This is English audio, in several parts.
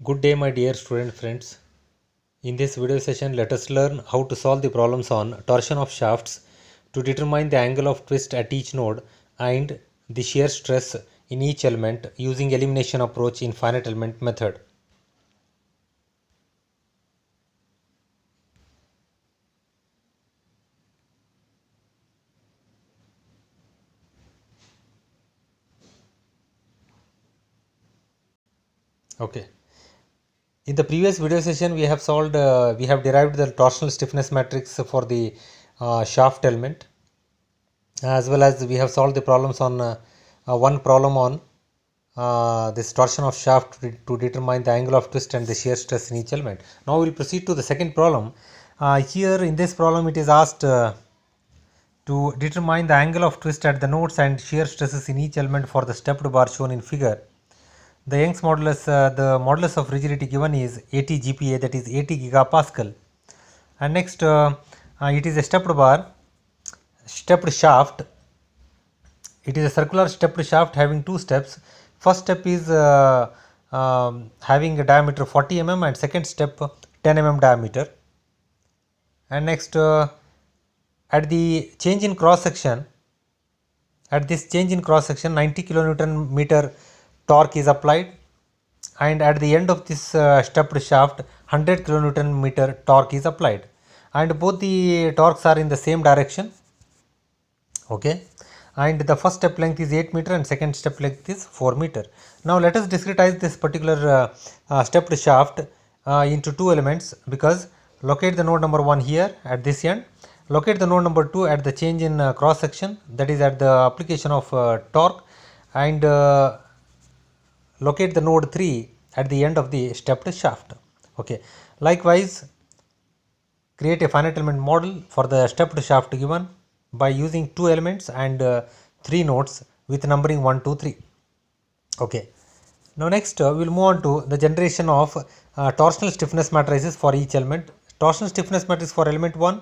Good day, my dear student friends. In this video session, let us learn how to solve the problems on torsion of shafts to determine the angle of twist at each node and the shear stress in each element using elimination approach in finite element method. Okay. In the previous video session, we have derived the torsional stiffness matrix for the shaft element, as well as we have solved the problems on one problem on this torsion of shaft to determine the angle of twist and the shear stress in each element. Now we will proceed to the second problem. Here in this problem, it is asked to determine the angle of twist at the nodes and shear stresses in each element for the stepped bar shown in figure. The Young's modulus, the modulus of rigidity given is 80 GPa, that is 80 gigapascal. And next, it is a stepped bar, stepped shaft. It is a circular stepped shaft having two steps. First step is having a diameter 40 mm and second step 10 mm diameter. And next, at the change in cross section, at this change in cross section, 90 kilonewton meter torque is applied, and at the end of this stepped shaft, 100 kilonewton meter torque is applied, and both the torques are in the same direction. Okay, and the first step length is 8 meter and second step length is 4 meter. Now let us discretize this particular stepped shaft into two elements, because locate the node number 1 here at this end, locate the node number 2 at the change in cross section, that is at the application of torque, and locate the node 3 at the end of the stepped shaft. Okay, likewise create a finite element model for the stepped shaft given by using two elements and three nodes with numbering 1, 2, 3. Okay, now next we will move on to the generation of torsional stiffness matrices for each element. Torsional stiffness matrix for element 1,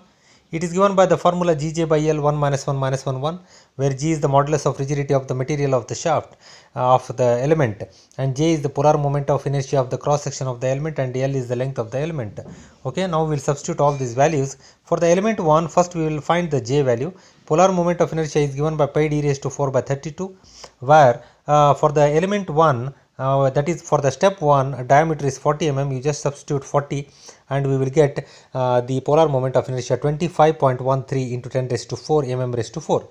it is given by the formula Gj by L 1 minus 1 minus 1 1, where G is the modulus of rigidity of the material of the shaft of the element, and J is the polar moment of inertia of the cross section of the element, and L is the length of the element. Okay, now we will substitute all these values. For the element 1, first we will find the J value. Polar moment of inertia is given by pi d raised to 4 by 32, where for the element 1, that is for the step 1, diameter is 40 mm, you just substitute 40 and we will get the polar moment of inertia 25.13 into 10 raised to 4 mm raised to 4.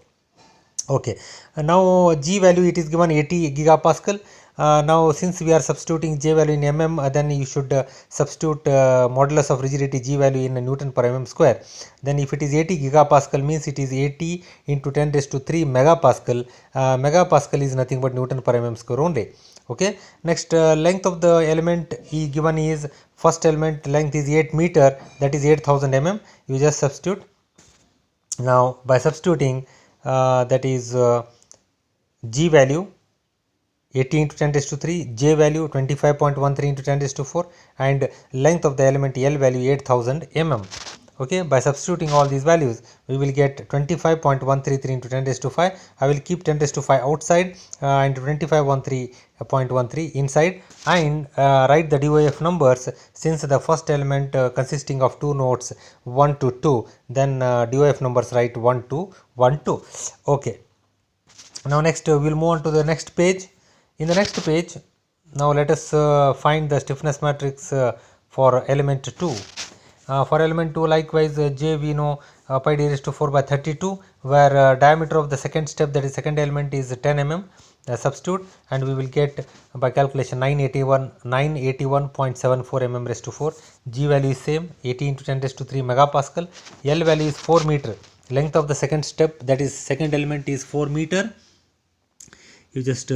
Okay, now G value, it is given 80 gigapascal. Now since we are substituting J value in mm, then you should substitute modulus of rigidity G value in Newton per mm square. Then if it is 80 gigapascal, means it is 80 into 10 raised to 3 megapascal. Megapascal is nothing but Newton per mm square only. Okay, next, length of the element given is, first element length is 8 meter, that is 8000 mm. You just substitute. Now by substituting, that is G value 80 into 10 raised to 3, J value 25.13 into 10 raised to 4, and length of the element L value 8000 mm. Okay, by substituting all these values, we will get 25.133 into 10 raised to 5. I will keep 10 raised to 5 outside and 25.13 inside, and write the DOF numbers. Since the first element consisting of two nodes 1 to 2, then DOF numbers write 1 to 1 2. Okay, now next we will move on to the next page. In the next page, now let us find the stiffness matrix for element 2. For element 2, likewise J we know pi d raised to 4 by 32, where diameter of the second step, that is second element, is 10 mm. Substitute and we will get by calculation 981.74 mm raised to 4. G value is same, 80 into 10 raised to 3 megapascal. L value is 4 meter. Length of the second step, that is second element, is 4 meter. You just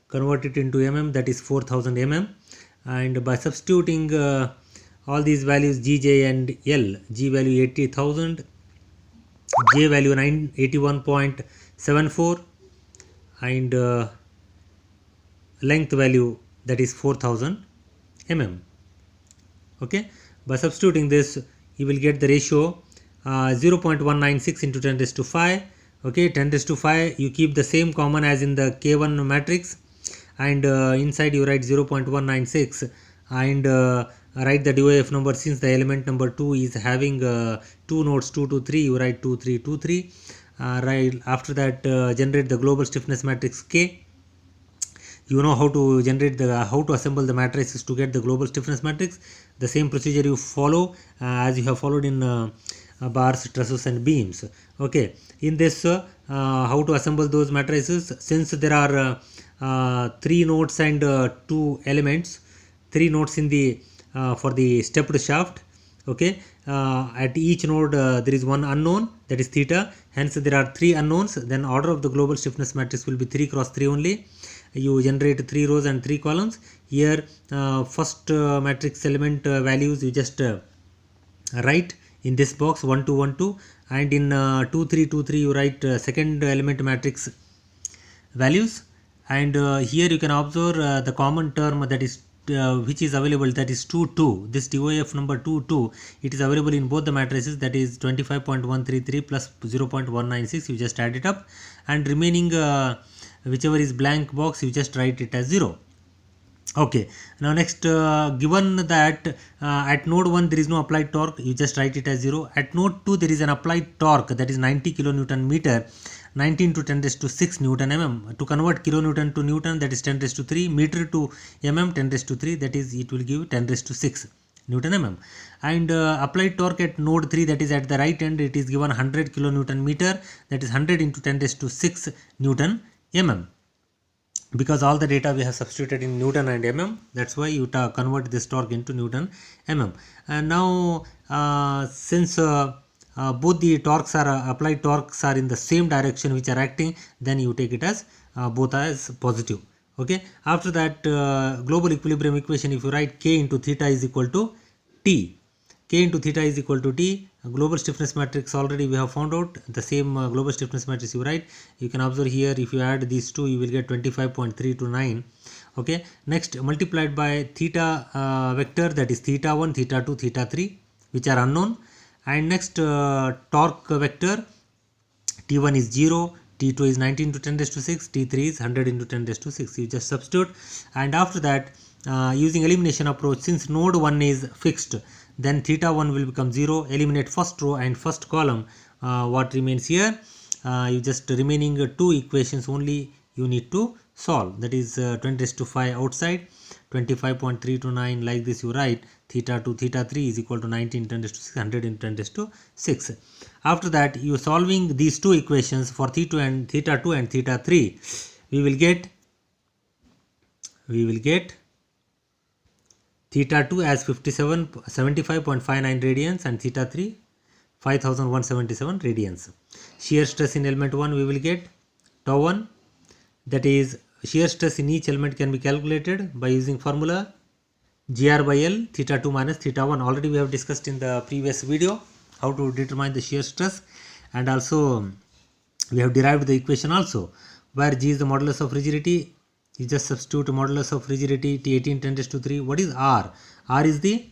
convert it into mm, that is 4000 mm, and by substituting all these values Gj and L, G value 80,000, J value 981.74, and length value, that is 4000 mm. Okay, by substituting this, you will get the ratio 0.196 into 10 raised to 5. Okay, 10 raised to 5, you keep the same common as in the K1 matrix, and inside you write 0.196 and write the DOF number. Since the element number 2 is having 2 nodes 2 to 3, you write 2 3 2 3. Right after that, generate the global stiffness matrix K. You know how to generate how to assemble the matrices to get the global stiffness matrix. The same procedure you follow as you have followed in bars, trusses and beams. Okay, in this how to assemble those matrices, since there are 3 nodes and 2 elements, 3 nodes in the for the stepped shaft. Okay, at each node there is one unknown, that is theta, hence there are 3 unknowns. Then order of the global stiffness matrix will be 3 cross 3 only. You generate 3 rows and 3 columns. Here first matrix element values you just write in this box 1 2 1 2, and in 2 3 2 3 you write second element matrix values. And here you can observe the common term that is which is available, that is 2 2. This DOF number 2 2, it is available in both the matrices, that is 25.133 plus 0.196. You just add it up, and remaining whichever is blank box you just write it as 0. Okay, now next, given that at node 1 there is no applied torque, you just write it as 0. At node 2 there is an applied torque, that is 90 kilonewton meter, 19 to 10 raised to 6 Newton mm. To convert kilonewton to Newton, that is 10 raised to 3, meter to mm 10 raised to 3, that is it will give 10 raised to 6 Newton mm. And applied torque at node 3, that is at the right end, it is given 100 kilonewton meter, that is 100 into 10 raised to 6 Newton mm. Because all the data we have substituted in Newton and mm, that's why you convert this torque into Newton mm. And now since both the torques are applied torques are in the same direction which are acting, then you take it as both as positive. Okay, after that, global equilibrium equation, if you write K into theta is equal to T, K into theta is equal to T. Global stiffness matrix already we have found out, the same global stiffness matrix you write. You can observe here, if you add these two you will get 25.329. Okay, next multiplied by theta vector, that is theta 1, theta 2, theta 3, which are unknown. And next torque vector, T1 is 0, T2 is 19 into 10 raised to 6, T3 is 100 into 10 raised to 6. You just substitute, and after that using elimination approach, since node 1 is fixed, then theta 1 will become 0. Eliminate first row and first column. What remains here, you just remaining 2 equations only you need to solve, that is 20 raised to 5 outside, 25.329, like this you write theta 2 theta 3 is equal to 19 10 raised to 6, 100 into 10 raised to 6. After that, you solving these 2 equations for theta 2 and theta 3, we will get theta 2 as 75.59 radians and theta 3 5177 radians. Shear stress in element 1 we will get tau 1, that is shear stress in each element can be calculated by using formula GR by L, theta 2 minus theta 1. Already we have discussed in the previous video how to determine the shear stress, and also we have derived the equation also, where G is the modulus of rigidity. You just substitute modulus of rigidity T18 10 raised to 3. What is R? R is the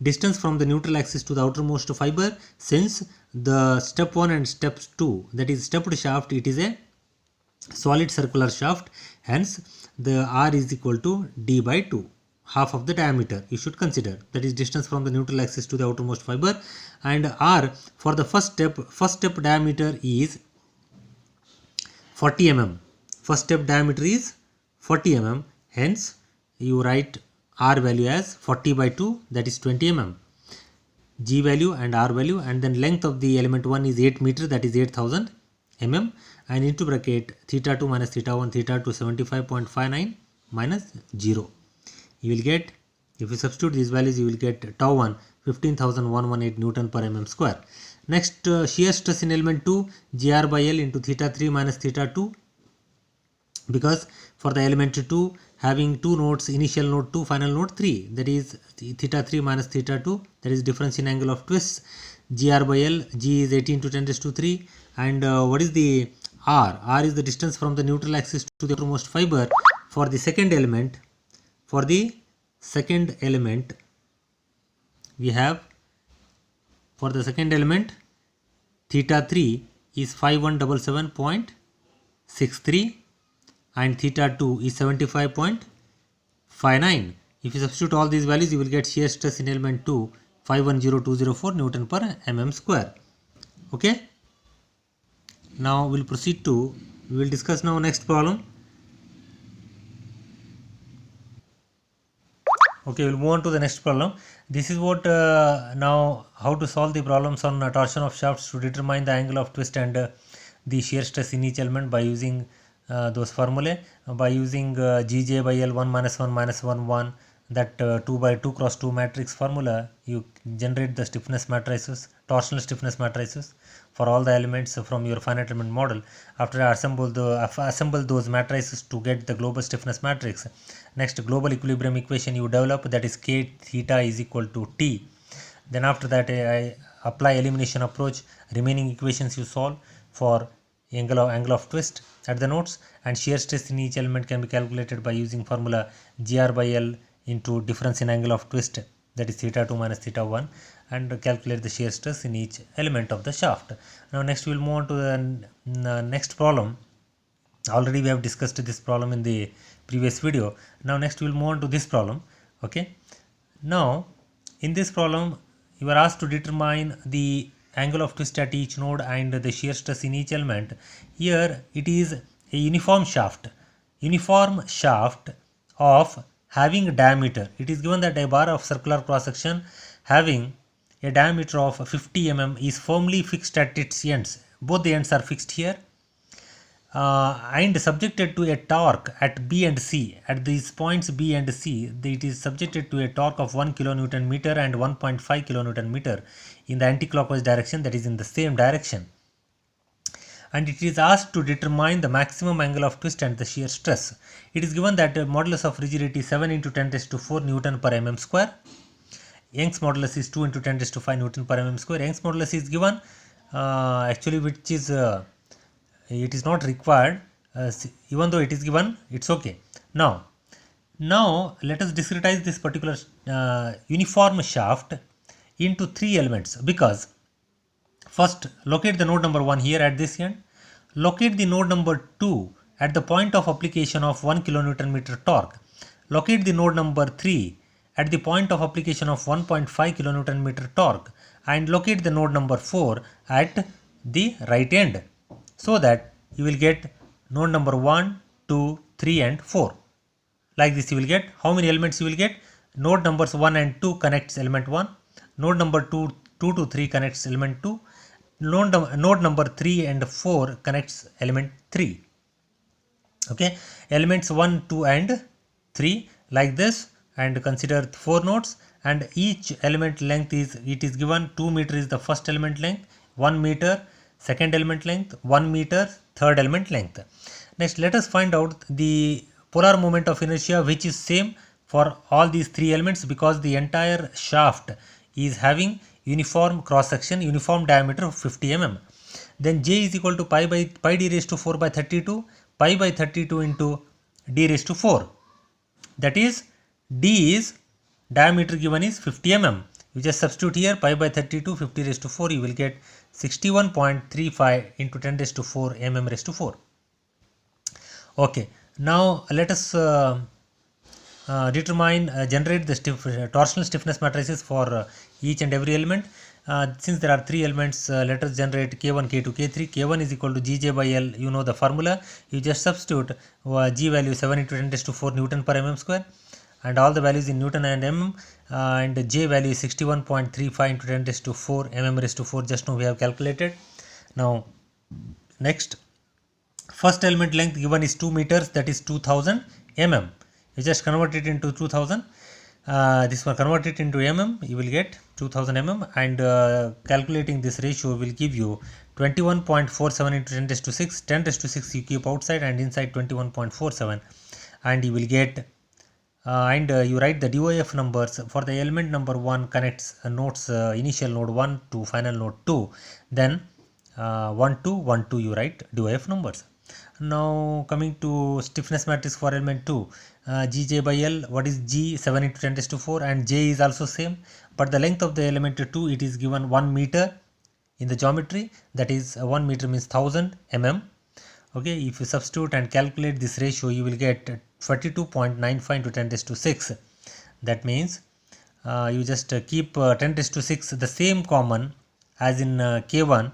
distance from the neutral axis to the outermost fiber. Since the step 1 and step 2, that is stepped shaft, it is a solid circular shaft, hence the R is equal to D by 2, half of the diameter you should consider, that is distance from the neutral axis to the outermost fiber. And R for the first step diameter is 40 mm. First step diameter is 40 mm, hence you write R value as 40 by 2, that is 20 mm, G value and R value, and then length of the element 1 is 8 meter, that is 8000 mm, and into bracket theta 2 minus theta 1, theta 2 75.59 minus 0. You will get, if you substitute these values, you will get tau 1 15,118 Newton per mm square. Next, shear stress in element 2, GR by L into theta 3 minus theta 2, because for the element 2 having 2 nodes, initial node 2, final node 3, that is theta 3 minus theta 2, that is difference in angle of twists. GR by L, G is 18 to 10 raised to 3, and what is the R? R is the distance from the neutral axis to the outermost fiber. For the second element, we have, for the second element, theta 3 is 5177.63 and theta 2 is 75.59. If you substitute all these values, you will get shear stress in element 2 510204 Newton per mm square. Okay. Now we will discuss now next problem. Okay, we'll move on to the next problem. This is what now how to solve the problems on torsion of shafts to determine the angle of twist and the shear stress in each element by using those formulae, by using Gj by L 1 minus 1 minus 1 1, that 2 by 2 cross 2 matrix formula. You generate the stiffness matrices, torsional stiffness matrices for all the elements from your finite element model. After assemble those matrices to get the global stiffness matrix. Next, global equilibrium equation you develop, that is K theta is equal to T. Then after that I apply elimination approach. Remaining equations you solve for angle of twist at the nodes, and shear stress in each element can be calculated by using formula Gr by L into difference in angle of twist, that is theta 2 minus theta 1, and calculate the shear stress in each element of the shaft. Now next we will move on to the next problem. Already we have discussed this problem in the previous video. Now next we will move on to this problem. Okay. Now in this problem you are asked to determine the angle of twist at each node and the shear stress in each element. Here it is a uniform shaft of having diameter. It is given that a bar of circular cross section having a diameter of 50 mm is firmly fixed at its ends. Both the ends are fixed here. And subjected to a torque at B and C. At these points B and C, it is subjected to a torque of 1 kN meter and 1.5 kN meter in the anti-clockwise direction, that is in the same direction. And it is asked to determine the maximum angle of twist and the shear stress. It is given that the modulus of rigidity is 7 into 10 raised to 4 Newton per mm square. Young's modulus is 2 into 10 raised to 5 Newton per mm square. Young's modulus is given actually, which is it is not required, even though it is given, it's okay. Now let us discretize this particular uniform shaft into 3 elements, because first locate the node number 1 here at this end, locate the node number 2 at the point of application of 1 kN meter torque, locate the node number 3 at the point of application of 1.5 kN meter torque, and locate the node number 4 at the right end, so that you will get node number 1, 2, 3 and 4. Like this you will get, how many elements you will get? Node numbers 1 and 2 connects element 1, node number 2 to 3 connects element 2, node number 3 and 4 connects element 3. Okay, elements 1, 2 and 3 like this, and consider 4 nodes, and each element length is given 2 meter is the first element length, 1 meter second element length, 1 meter third element length. Next let us find out the polar moment of inertia, which is same for all these 3 elements, because the entire shaft is having uniform cross section, uniform diameter of 50 mm. Then J is equal to pi d raised to 4 by 32, pi by 32 into d raised to 4. That is, d is diameter given is 50 mm. You just substitute here pi by 32, 50 raised to 4, you will get 61.35 into 10 raised to 4 mm raised to 4. Okay, now let us generate the torsional stiffness matrices for each and every element. Since there are 3 elements, let us generate K1, K2, K3. K1 is equal to Gj by L, you know the formula. You just substitute G value 7 into 10 raised to 4 Newton per mm square, and all the values in Newton and mm, and J value is 61.35 into 10 raised to 4 mm raised to 4, just now we have calculated. Now next, first element length given is 2 meters, that is 2000 mm. You just convert it into 2000, this one convert it into mm, you will get 2000 mm, and calculating this ratio will give you 21.47 into 10 raised to 6, 10 raised to 6 you keep outside and inside 21.47, and you will get you write the DOF numbers for the element number 1 connects nodes initial node 1 to final node 2, then 1 2 1 2 you write DOF numbers. Now coming to stiffness matrix for element 2, Gj by L, what is G? 7 into 10 raised to 4, and J is also same, but the length of the element 2, it is given 1 meter in the geometry, that is 1 meter means 1000 mm. Okay, if you substitute and calculate this ratio, you will get 42.95 into 10 raised to 6. That means you just keep 10 raised to 6 the same common as in K1.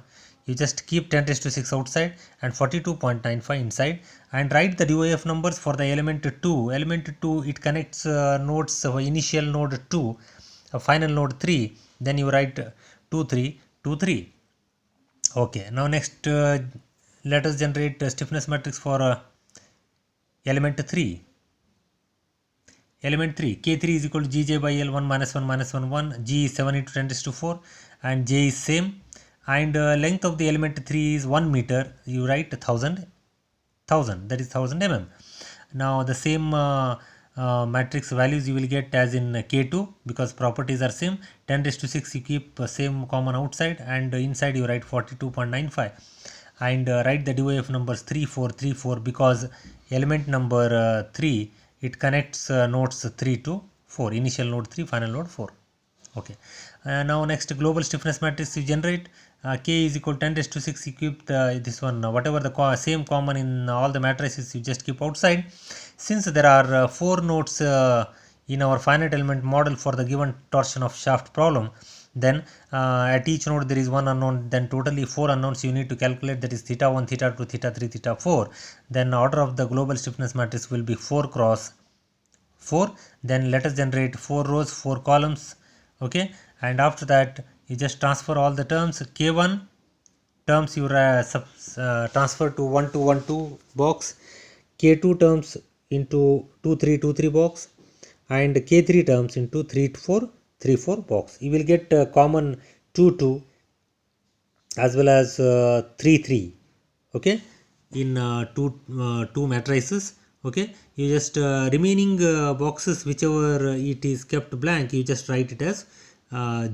You just keep 10 raised to 6 outside and 42.95 inside, and write the DOF numbers for the element 2. Element 2, it connects nodes, initial node 2, final node 3, then you write 2 3 2 3. Okay, now next let us generate stiffness matrix for element 3. Element 3, K3 is equal to Gj by L1 minus 1 minus 1 1, G is 7 into 10 raised to 4, and J is same, and length of the element 3 is 1 meter. You write 1000, that is 1000 mm. Now the same matrix values you will get as in K2, because properties are same. 10 raised to 6 you keep same common outside, and inside you write 42.95, and write the DOF numbers 3 4 3 4, because element number 3, it connects nodes 3 to 4, initial node 3, final node 4. Okay, now next global stiffness matrix you generate. K is equal to 10 raised to 6, you keep this one, whatever the same common in all the matrices, you just keep outside. Since there are 4 nodes in our finite element model for the given torsion of shaft problem, then at each node there is one unknown, then totally 4 unknowns you need to calculate, that is theta 1, theta 2, theta 3, theta 4. Then order of the global stiffness matrix will be 4 cross 4. Then let us generate 4 rows, 4 columns. Okay, and after that you just transfer all the terms. K1 terms you transfer to 1212 box, K2 terms into 2323 box, and K3 terms into 3434 box. You will get common 22 as well as 33. Okay, in two matrices. Okay, you just remaining boxes, whichever it is kept blank, you just write it as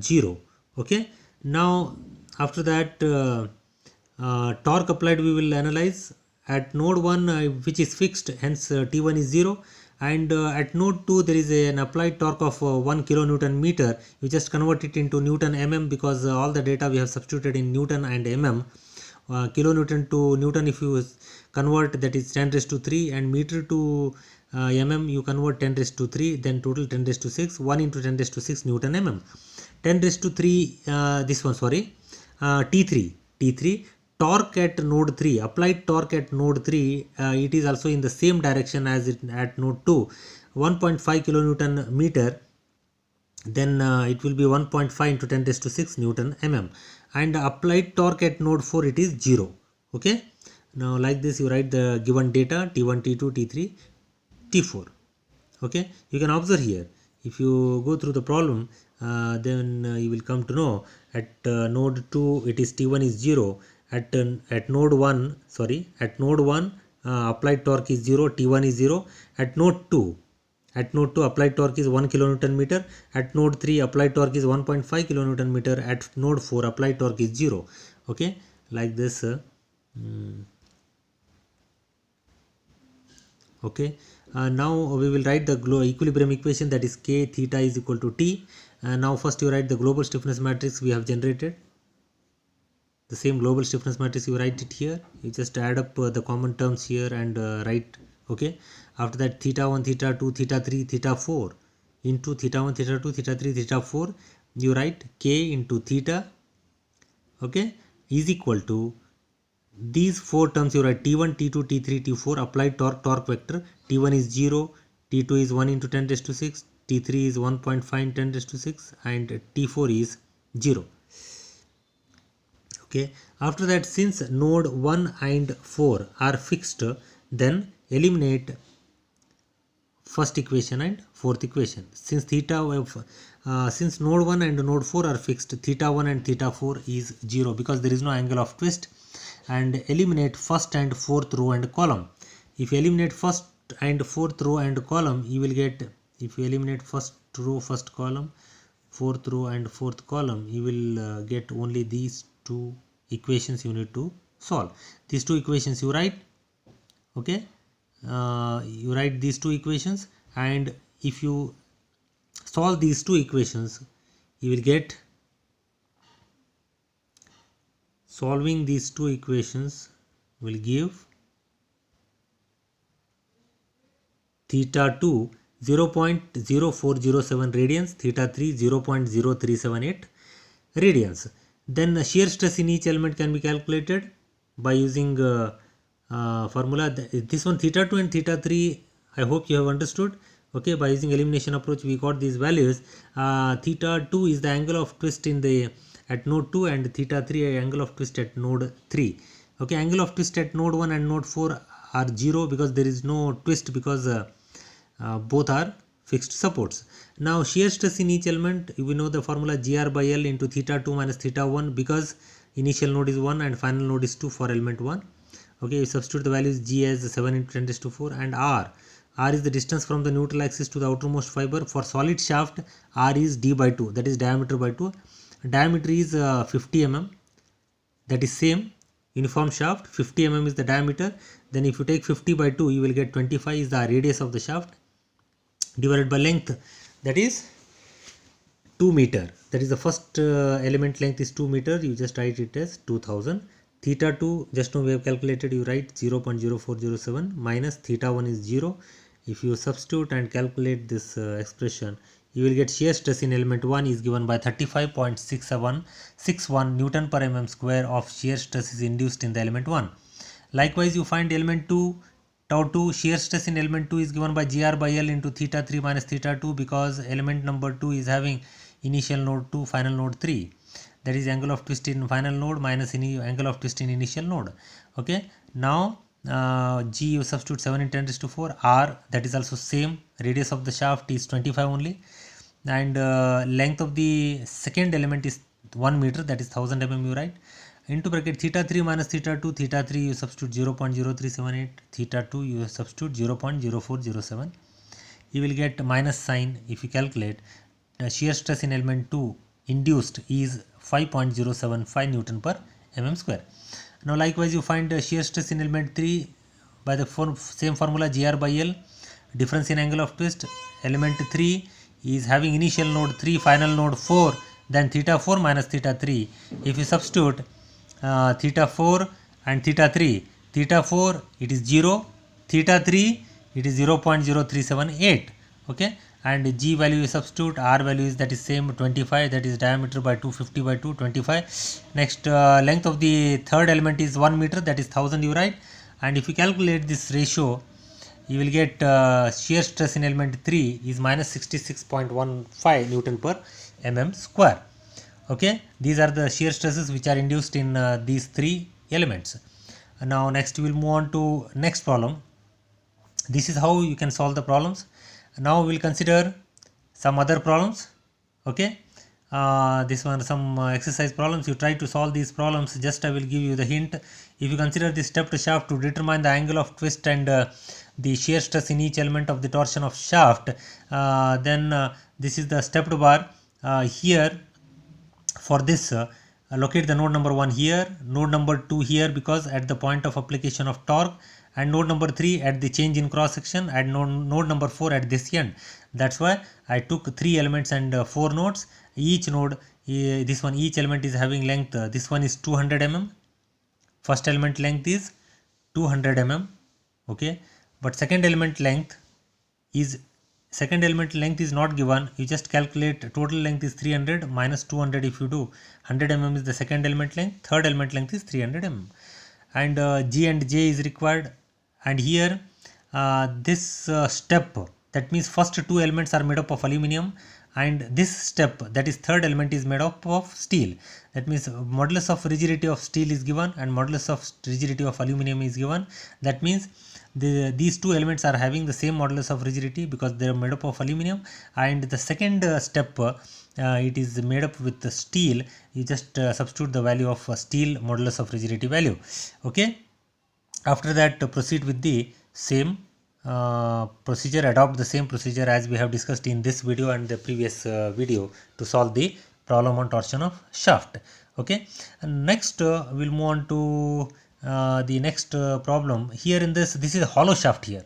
0. Okay, now after that torque applied we will analyze at node 1, which is fixed, hence T1 is 0, and at node 2 there is an applied torque of 1 kilonewton meter. You just convert it into Newton mm, because all the data we have substituted in Newton and mm. Kilonewton to Newton if you convert, that is 10 raised to 3, and meter to mm you convert 10 raised to 3, then total 10 raised to 6, 1 into 10 raised to 6 Newton mm. 10 raised to 3 this one, sorry, T3 torque at node 3, applied torque at node 3, it is also in the same direction as it at node 2, 1.5 kilonewton meter, then it will be 1.5 into 10 raised to 6 Newton mm, and applied torque at node 4, it is 0. Okay, now like this you write the given data T1, T2, T3, T4. Okay, you can observe here, if you go through the problem, then you will come to know at node 2 it is T1 is 0, at node 1, sorry, at node 1 applied torque is 0, T1 is 0, at node 2 applied torque is 1 kilonewton meter, at node 3 applied torque is 1.5 kilonewton meter, at node 4 applied torque is 0. Okay, like this. Okay, now we will write the equilibrium equation, that is K theta is equal to T. Now first you write the global stiffness matrix we have generated. The same global stiffness matrix you write it here, you just add up the common terms here and write. Okay, after that theta 1, theta 2, theta 3, theta 4 into theta 1, theta 2, theta 3, theta 4, you write K into theta, okay, is equal to these 4 terms you write T1, T2, T3, T4, applied torque vector. T1 is 0, T2 is 1 into 10 raised to 6, T3 is 1.5 into 10 raised to 6, and T4 is 0. Okay, after that, since node 1 and 4 are fixed, then eliminate first equation and fourth equation. Since since node 1 and node 4 are fixed, theta 1 and theta 4 is 0, because there is no angle of twist. And eliminate first and fourth row and column. If you eliminate first and fourth row and column, you will get, if you eliminate first row, first column, fourth row and fourth column, you will get only these two equations you need to solve. These two equations you write. Okay, you write these two equations, and if you solve these two equations, you will get, solving these two equations will give theta 2 0.0407 radians, theta 3 0.0378 radians. Then shear stress in each element can be calculated by using formula. This one theta 2 and theta 3, I hope you have understood. Okay, by using elimination approach we got these values. Theta 2 is the angle of twist in the at node 2 and theta 3 angle of twist at node 3. Okay, angle of twist at node 1 and node 4 are 0 because there is no twist, because both are fixed supports. Now shear stress in each element, we know the formula gr by L into theta 2 minus theta 1, because initial node is 1 and final node is 2 for element 1. Okay, we substitute the values G as 7 into 10 raised to 4, and R is the distance from the neutral axis to the outermost fiber. For solid shaft, R is d by 2, that is diameter by 2. Diameter is 50 mm, that is same. Uniform shaft, 50 mm is the diameter. Then if you take 50 by 2, you will get 25 is the radius of the shaft, divided by length, that is 2 meter. That is the first element length is 2 meter. You just write it as 2000. Theta 2, just now we have calculated, you write 0.0407 minus theta 1 is 0. If you substitute and calculate this expression, you will get shear stress in element 1 is given by 35.61 Newton per mm square of shear stress is induced in the element 1. Likewise, you find element 2, tau 2, shear stress in element 2 is given by gr by L into theta 3 minus theta 2, because element number 2 is having initial node 2, final node 3. That is angle of twist in final node minus angle of twist in initial node. Okay, now G you substitute 7 in 10 raised to 4. R, that is also same, radius of the shaft is 25 only, and length of the second element is 1 meter, that is 1000 mm you write, into bracket theta 3 minus theta 2. Theta 3 you substitute 0.0378, theta 2 you substitute 0.0407. You will get minus sign. If you calculate, shear stress in element 2 induced is 5.075 Newton per mm square. Now likewise you find shear stress in element 3 by the same formula gr by L, difference in angle of twist. Element 3 is having initial node 3, final node 4, then theta 4 minus theta 3. If you substitute theta 4 and theta 3, theta 4 it is 0, theta 3 it is 0.0378. okay, and G value you substitute, R value is that is same 25, that is diameter by 250 by 2, 25. Next length of the third element is 1 meter, that is 1000 you write, and if you calculate this ratio, you will get shear stress in element 3 is minus 66.15 Newton per mm square. Okay, these are the shear stresses which are induced in these three elements. Now next we will move on to next problem. This is how you can solve the problems. Now we will consider some other problems. Okay, this one some exercise problems. You try to solve these problems. Just I will give you the hint. If you consider the stepped shaft to determine the angle of twist and the shear stress in each element of the torsion of shaft, then this is the stepped bar. Here for this, locate the node number 1 here, node number 2 here, because at the point of application of torque, and node number 3 at the change in cross section, and node number 4 at this end. That's why I took 3 elements and 4 nodes. Each node, this one, each element is having length, this one is 200 mm. First element length is 200 mm. Okay, but second element length is not given. You just calculate total length is 300 minus 200. If you do 100 mm is the second element length, third element length is 300 mm, and G and J is required. And here this step, that means first two elements are made up of aluminum, and this step, that is third element, is made up of steel. That means modulus of rigidity of steel is given and modulus of rigidity of aluminum is given. That means these two elements are having the same modulus of rigidity because they are made up of aluminum. And the second step, it is made up with the steel. You just substitute the value of steel modulus of rigidity value. Okay, after that proceed with the same procedure, adopt the same procedure as we have discussed in this video and the previous video to solve the problem on torsion of shaft. Okay, and next we'll move on to the next problem. Here in this is a hollow shaft here.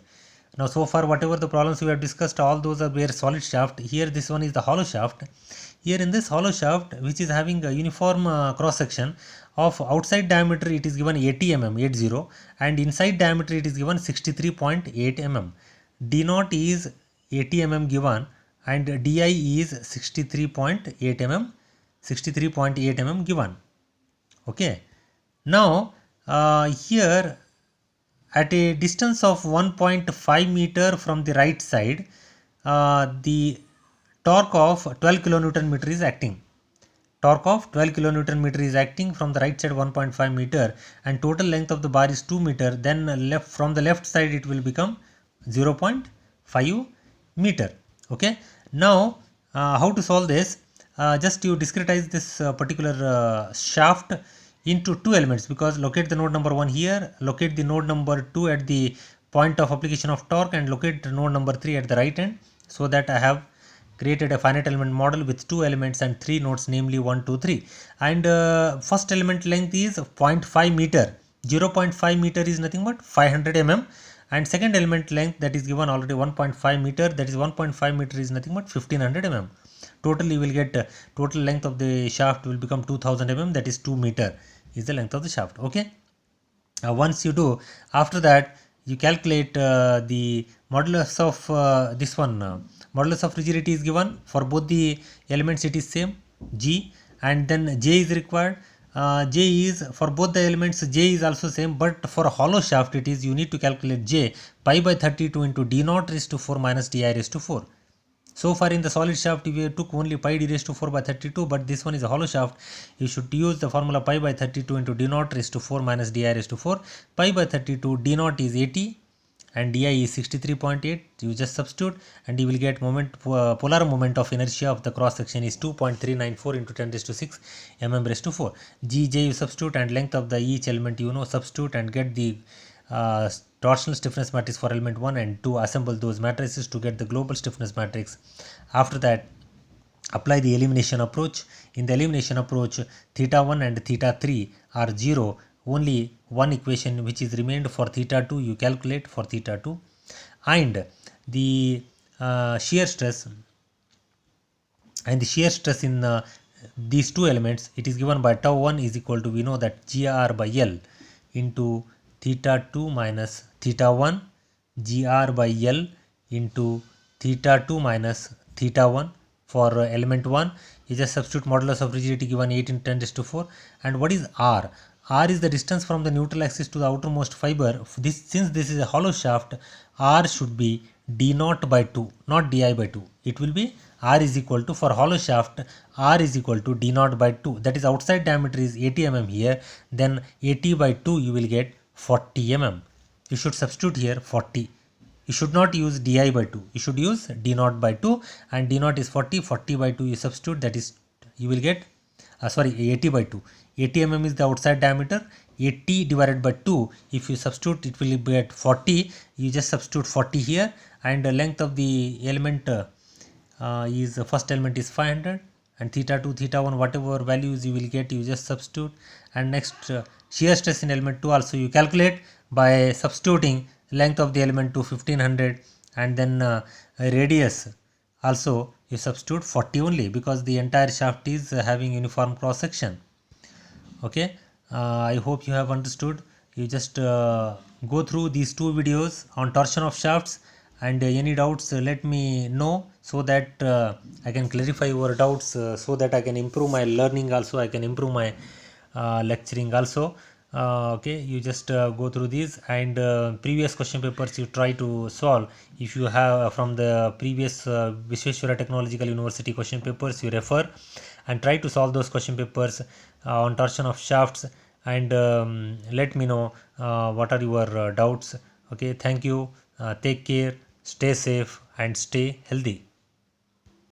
Now so far whatever the problems we have discussed, all those are were solid shaft. Here this one is the hollow shaft. Here in this hollow shaft, which is having a uniform cross section of outside diameter, it is given 80 mm, 80, and inside diameter it is given 63.8 mm. D naught is 80 mm given and di is 63.8 mm, 63.8 mm given. Okay, now here at a distance of 1.5 meter from the right side, the torque of 12 kilonewton meter is acting. Torque of 12 kilonewton meter is acting from the right side 1.5 meter, and total length of the bar is 2 meter. Then left from the left side it will become 0.5 meter. Okay, now how to solve this? Just you discretize this particular shaft into two elements, because locate the node number 1 here, locate the node number 2 at the point of application of torque, and locate node number 3 at the right end, so that I have created a finite element model with two elements and three nodes, namely 1, 2, 3. And first element length is 0.5 meter. 0.5 meter is nothing but 500 mm, and second element length that is given already 1.5 meter, that is 1.5 meter is nothing but 1500 mm. Total you will get total length of the shaft will become 2000 mm, that is 2 meter is the length of the shaft. Okay, once you do, after that you calculate the modulus of this one. Modulus of rigidity is given for both the elements, it is same G, and then J is required. J is for both the elements, J is also same, but for a hollow shaft it is, you need to calculate J pi by 32 into d naught raised to 4 minus di raised to 4. So far in the solid shaft we took only pi d raised to 4 by 32, but this one is a hollow shaft. You should use the formula pi by 32 into d naught raised to 4 minus di raised to 4. Pi by 32, d naught is 80 and di is 63.8. You just substitute and you will get moment, polar moment of inertia of the cross section is 2.394 into 10 raised to 6 mm raised to 4. Gj you substitute, and length of the each element you know, substitute and get the torsional stiffness matrix for element 1 and 2. Assemble those matrices to get the global stiffness matrix. After that, apply the elimination approach. In the elimination approach, theta 1 and theta 3 are 0. Only one equation which is remained for theta 2 you calculate for theta 2, and the shear stress in these two elements, it is given by tau 1 is equal to, we know that gr by L into theta 2 minus theta 1, gr by L into theta 2 minus theta 1. For element 1 you just substitute modulus of rigidity given 8 into 10 raised to 4. And what is R? R is the distance from the neutral axis to the outermost fiber. Since this is a hollow shaft, R should be d naught by 2, not di by 2. It will be R is equal to, for hollow shaft, R is equal to d naught by 2. That is outside diameter is 80 mm here. Then 80 by 2 you will get 40 mm. You should substitute here 40. You should not use di by 2. You should use d naught by 2, and d naught is 40. 40 by 2 you substitute, that is you will get 80 by 2. 80 mm is the outside diameter. 80 divided by 2, if you substitute it will be at 40. You just substitute 40 here, and the length of the element is first element is 500, and theta 2 theta 1 whatever values you will get you just substitute. And next shear stress in element 2 also you calculate by substituting length of the element to 1500, and then radius also you substitute 40 only, because the entire shaft is having uniform cross section. Okay, I hope you have understood. You just go through these two videos on torsion of shafts, and any doubts let me know, so that I can clarify your doubts, so that I can improve my learning also, I can improve my lecturing also. Okay, you just go through these, and previous question papers you try to solve. If you have from the previous Visvesvaraya Technological University question papers, you refer and try to solve those question papers on torsion of shafts, and let me know what are your doubts. Okay, thank you, take care, stay safe and stay healthy.